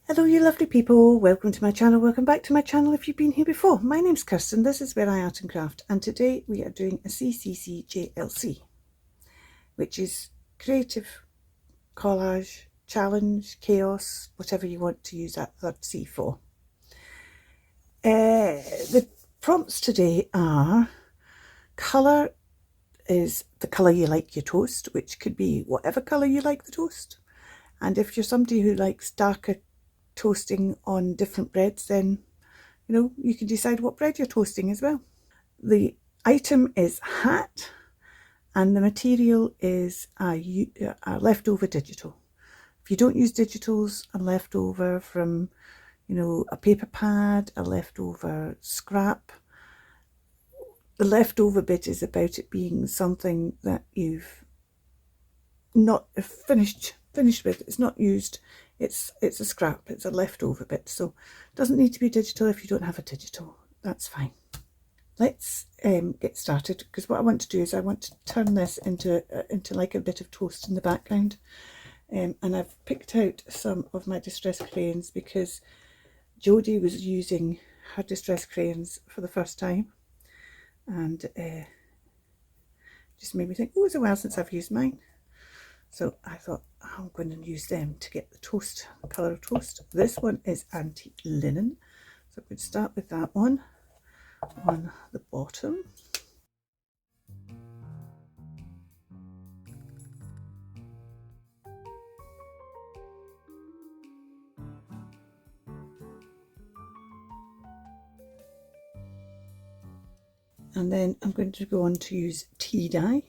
Hello you lovely people, welcome to my channel, welcome back to my channel if you've been here before. My name's Kirsten, this is Where I Art and Craft, and today we are doing a CCCJLC, which is Creative Collage Challenge, Chaos, whatever you want to use that third C for. The prompts today are: colour is the colour you like your toast, which could be whatever colour you like the toast, and if you're somebody who likes darker toasting on different breads, then you can decide what bread you're toasting as well. The item is hat, and the material is a leftover digital. If you don't use digitals, a leftover from a paper pad, a leftover scrap. The leftover bit is about it being something that you've not finished with. It's not used. It's a scrap. It's a leftover bit, so it doesn't need to be digital. If you don't have a digital, that's fine. Let's get started, because what I want to do is I want to turn this into like a bit of toast in the background, and I've picked out some of my distress crayons because Jodie was using her distress crayons for the first time, and just made me think, oh, it's a while since I've used mine. So I thought, I'm going to use them to get the toast, the colour of toast. This one is antique linen, so I'm going to start with that one on the bottom. And then I'm going to go on to use tea dye.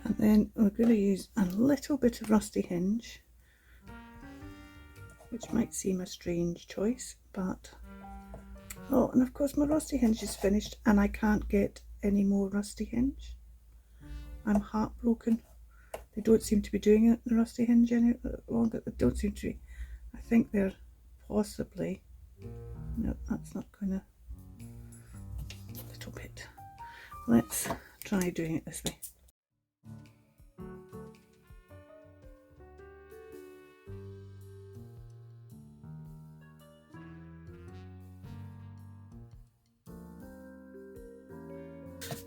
And then we're going to use a little bit of rusty hinge, which might seem a strange choice, but oh, and of course my rusty hinge is finished and I can't get any more rusty hinge. I'm heartbroken. They don't seem to be doing it, the rusty hinge, any longer. They don't seem to be. I think they're possibly, no, that's not going to, a little bit. Let's try doing it this way.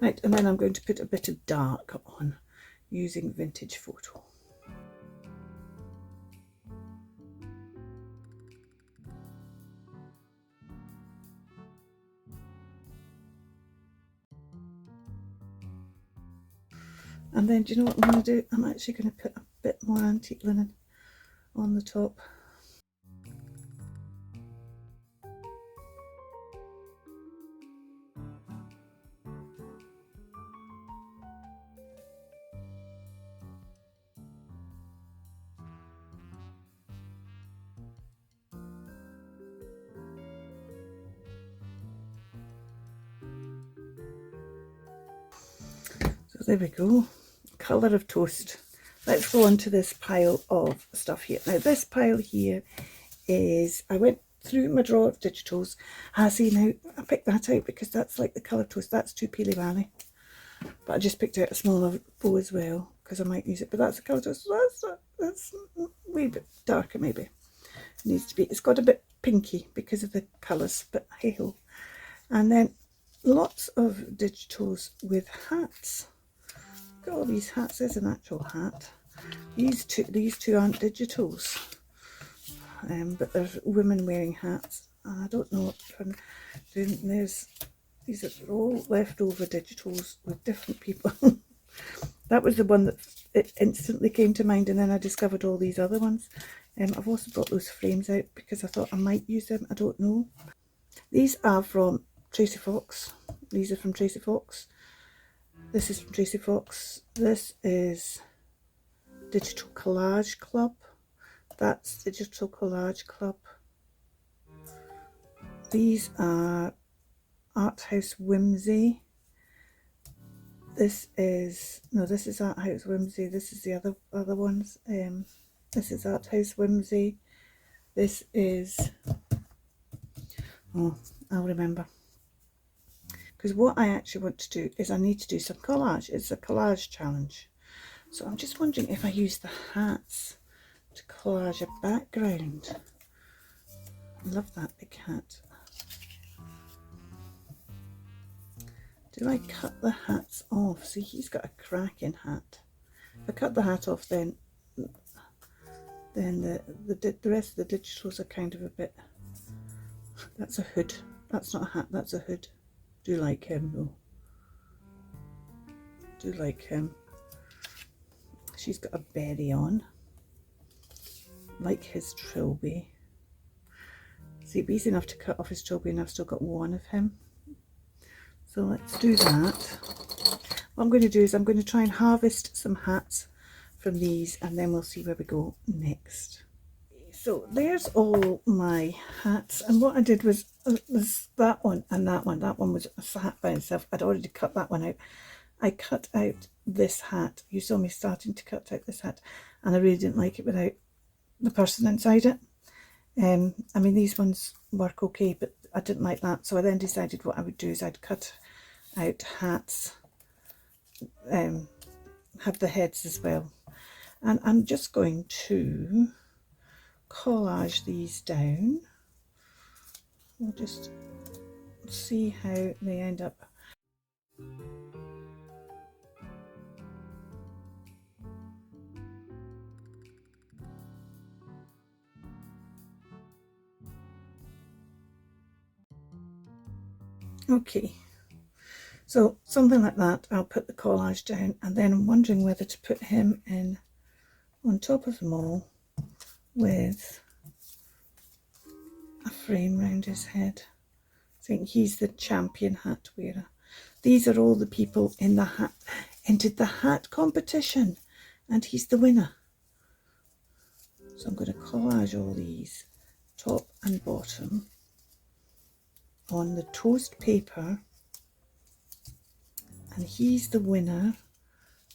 Right, and then I'm going to put a bit of dark on using Vintage Photo. And then do you know what I'm going to do? I'm actually going to put a bit more antique linen on the top. So there we go, colour of toast. Let's go on to this pile of stuff here. Now this pile here is, I went through my drawer of digitals. See, now I picked that out because that's like the colour of toast. That's 2 Peely Valley, but I just picked out a smaller bow as well because I might use it. But that's the colour of toast. That's a wee bit darker maybe. It needs to be. It's got a bit pinky because of the colours, but hey ho. And then lots of digitals with hats. Got all these hats. There's an actual hat. These two aren't digitals, but there's women wearing hats. And I don't know what I'm doing. These are all leftover digitals with different people. That was the one that it instantly came to mind, and then I discovered all these other ones. I've also brought those frames out because I thought I might use them. I don't know. These are from Tracy Fox. These are from Tracy Fox. This is from Tracy Fox. This is Digital Collage Club. That's Digital Collage Club. These are House Whimsy. This is House Whimsy. This is the other ones. This is House Whimsy. This is, oh, I'll remember. Because what I actually want to do is I need to do some collage. It's a collage challenge. So I'm just wondering if I use the hats to collage a background. I love that big hat. Do I cut the hats off? See, he's got a cracking hat. If I cut the hat off, then the rest of the digitals are kind of a bit. That's a hood. That's not a hat. That's a hood. Do like him though. Do like him. She's got a berry on. Like his trilby. See, it'd be easy enough to cut off his trilby, and I've still got one of him. So let's do that. What I'm going to do is I'm going to try and harvest some hats from these, and then we'll see where we go next. So there's all my hats, and what I did was that one and that one. That one was a hat by itself. I'd already cut that one out. I cut out this hat. You saw me starting to cut out this hat, and I really didn't like it without the person inside it. I mean, these ones work okay, but I didn't like that, so I then decided what I would do is I'd cut out hats, have the heads as well, and I'm just going to collage these down. We'll just see how they end up. Okay, so something like that. I'll put the collage down, and then I'm wondering whether to put him in on top of them all with a frame round his head. I think he's the champion hat wearer. These are all the people in the hat, entered the hat competition, and he's the winner. So I'm going to collage all these, top and bottom, on the toast paper, and he's the winner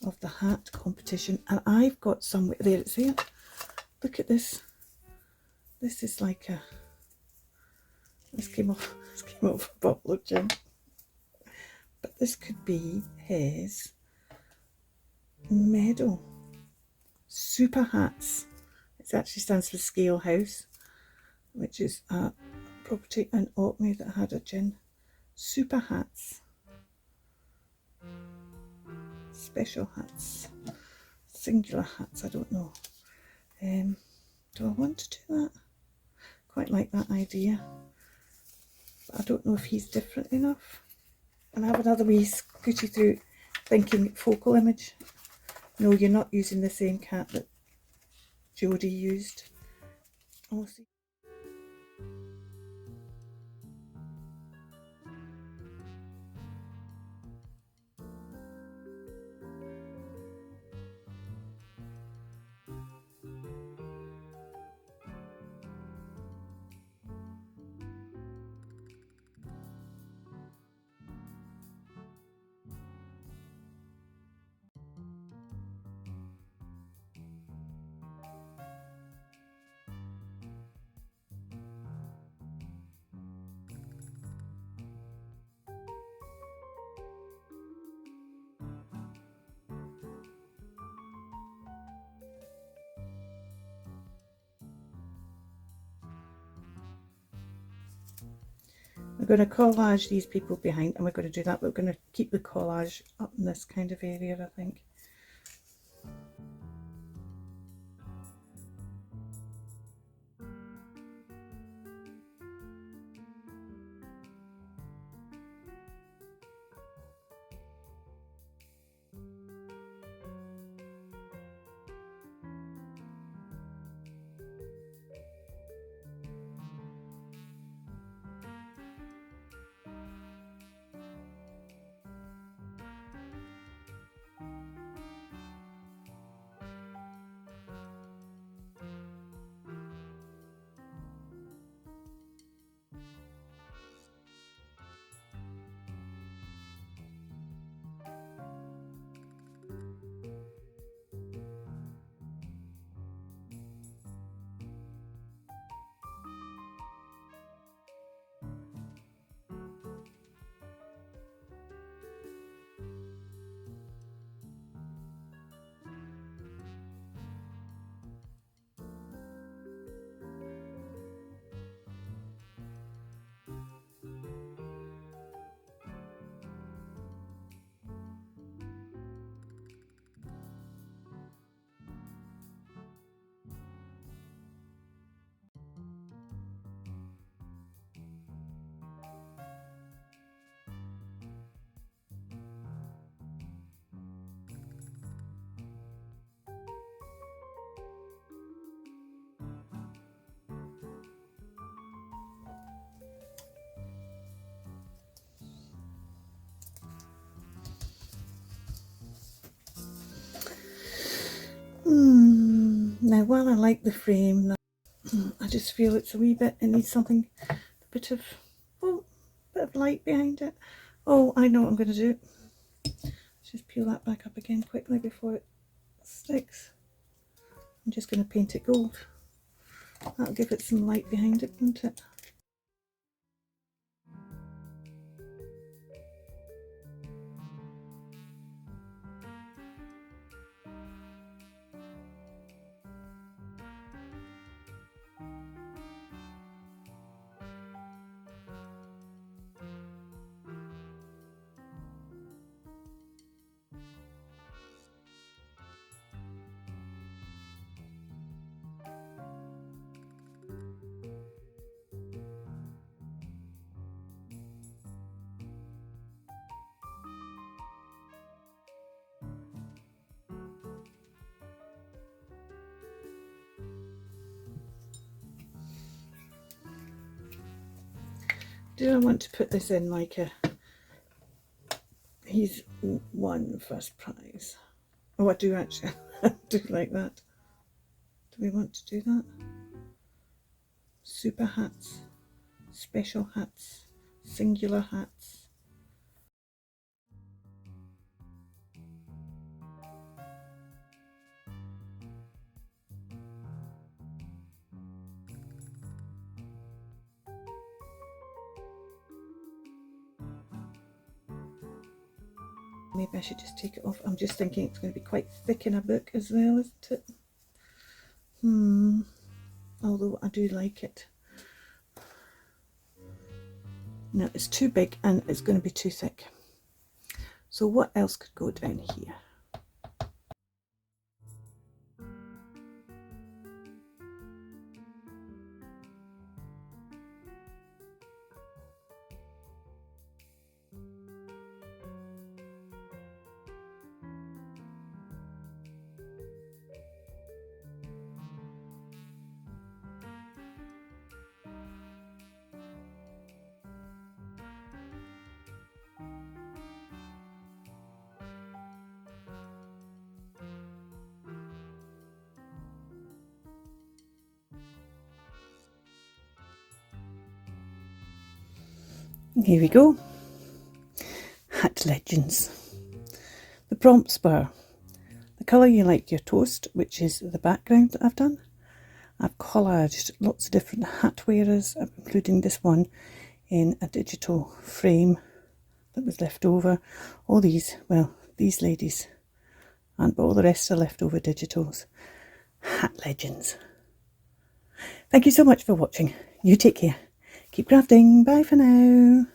of the hat competition. And I've got some, there it's here, look at this. This is like a, this came off a bottle of gin, but this could be his medal. Super hats. It actually stands for Scale House, which is a property in Orkney that had a gin. Super hats. Special hats. Singular hats, I don't know. Do I want to do that? Quite like that idea. But I don't know if he's different enough. And I have another wee scooty through thinking focal image. No, you're not using the same cat that Jodie used. Oh, see. We're going to collage these people behind, and we're going to do that. We're going to keep the collage up in this kind of area, I think. Now, while I like the frame, I just feel it's a wee bit, it needs something, a bit of light behind it. Oh, I know what I'm going to do. Let's just peel that back up again quickly before it sticks. I'm just going to paint it gold. That'll give it some light behind it, won't it? Do I want to put this in like a, he's won first prize? Oh, I do actually. I do like that. Do we want to do that? Super hats, special hats, singular hats. Maybe I should just take it off. I'm just thinking it's going to be quite thick in a book as well, isn't it? Although I do like it. No, it's too big and it's going to be too thick. So what else could go down here? Here we go. Hat legends. The prompts were the colour you like your toast, which is the background that I've done. I've collaged lots of different hat wearers, including this one in a digital frame that was left over. All these, well, these ladies, and all the rest are leftover digitals. Hat legends. Thank you so much for watching. You take care. Keep crafting. Bye for now.